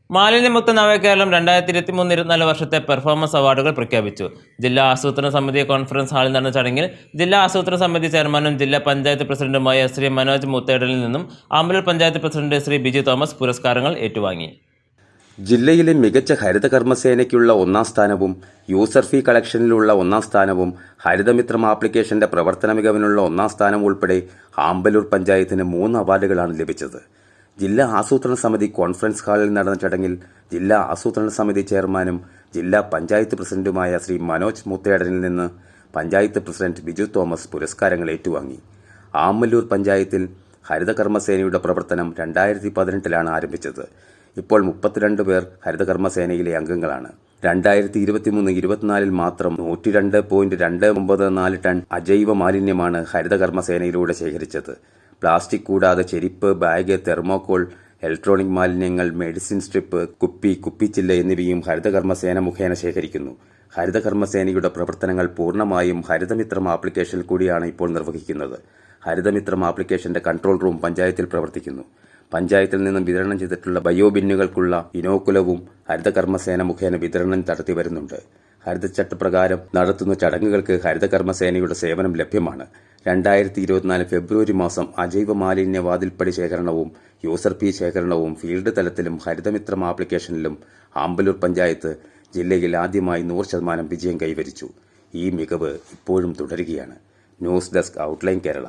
മാലിന്യമുക്ത നവകേരളം 2023-24 വർഷത്തെ പെർഫോമൻസ് അവാർഡുകൾ പ്രഖ്യാപിച്ചു. ജില്ലാ ആസൂത്രണ സമിതി കോൺഫറൻസ് ഹാളിൽ നടന്ന ചടങ്ങിൽ ജില്ലാ ആസൂത്രണ സമിതി ചെയർമാനും ജില്ലാ പഞ്ചായത്ത് പ്രസിഡന്റുമായ ശ്രീ മനോജ് മുത്തേടലിൽ നിന്നും ആമ്പലൂർ പഞ്ചായത്ത് പ്രസിഡന്റ് ശ്രീ ബിജു തോമസ് പുരസ്കാരങ്ങൾ ഏറ്റുവാങ്ങി. ജില്ലയിലെ മികച്ച ഹരിത കർമ്മസേനയ്ക്കുള്ള 1-ാം സ്ഥാനവും യൂസർ ഫീ കളക്ഷനിലുള്ള 1-ാം സ്ഥാനവും ഹരിതമിത്രം ആപ്ലിക്കേഷന്റെ പ്രവർത്തന മികവിനുള്ള 1-ാം സ്ഥാനം ഉൾപ്പെടെ ആമ്പലൂർ പഞ്ചായത്തിന് 3 അവാർഡുകളാണ് ലഭിച്ചത്. ജില്ലാ ആസൂത്രണ സമിതി കോൺഫറൻസ് ഹാളിൽ നടന്ന ചടങ്ങിൽ ജില്ലാ ആസൂത്രണ സമിതി ചെയർമാനും ജില്ലാ പഞ്ചായത്ത് പ്രസിഡന്റുമായ ശ്രീ മനോജ് മുത്തേടനിൽ നിന്ന് പഞ്ചായത്ത് പ്രസിഡന്റ് ബിജു തോമസ് പുരസ്കാരങ്ങൾ ഏറ്റുവാങ്ങി. ആമ്പലൂർ പഞ്ചായത്തിൽ ഹരിത കർമ്മസേനയുടെ പ്രവർത്തനം 2018-ലാണ് ആരംഭിച്ചത്. ഇപ്പോൾ 32 പേർ ഹരിത കർമ്മസേനയിലെ അംഗങ്ങളാണ്. 2023-24 മാത്രം 102.294 ടൺ അജൈവ മാലിന്യമാണ് ഹരിത കർമ്മസേനയിലൂടെ ശേഖരിച്ചത്. പ്ലാസ്റ്റിക് കൂടാതെ ചെരിപ്പ്, ബാഗ്, തെർമോകോൾ, ഇലക്ട്രോണിക് മാലിന്യങ്ങൾ, മെഡിസിൻ സ്ട്രിപ്പ്, കുപ്പിച്ചില്ല എന്നിവയും ഹരിത കർമ്മസേന മുഖേന ശേഖരിക്കുന്നു. ഹരിത കർമ്മസേനയുടെ പ്രവർത്തനങ്ങൾ പൂർണ്ണമായും ഹരിതമിത്രം ആപ്ലിക്കേഷനിൽ കൂടിയാണ് ഇപ്പോൾ നിർവഹിക്കുന്നത്. ഹരിതമിത്രം ആപ്ലിക്കേഷന്റെ കൺട്രോൾ റൂം പഞ്ചായത്തിൽ പ്രവർത്തിക്കുന്നു. പഞ്ചായത്തിൽ നിന്നും വിതരണം ചെയ്തിട്ടുള്ള ബയോ ബിന്നുകൾക്കുള്ള ഇനോക്കുലവും ഹരിത കർമ്മസേന മുഖേന വിതരണം നടത്തി വരുന്നുണ്ട്. ഹരിതചട്ടപ്രകാരം നടത്തുന്ന ചടങ്ങുകൾക്ക് ഹരിത കർമ്മസേനയുടെ സേവനം ലഭ്യമാണ്. 2024 ഫെബ്രുവരി മാസം അജൈവ മാലിന്യ വാതിൽപ്പടി ശേഖരണവും യൂസർ ഫീ ശേഖരണവും ഫീൽഡ് തലത്തിലും ഹരിതമിത്രം ആപ്ലിക്കേഷനിലും ആമ്പലൂർ പഞ്ചായത്ത് ജില്ലയിൽ ആദ്യമായി 100% വിജയം കൈവരിച്ചു. ഈ മികവ് ഇപ്പോഴും തുടരുകയാണ്. News desk outline Kerala.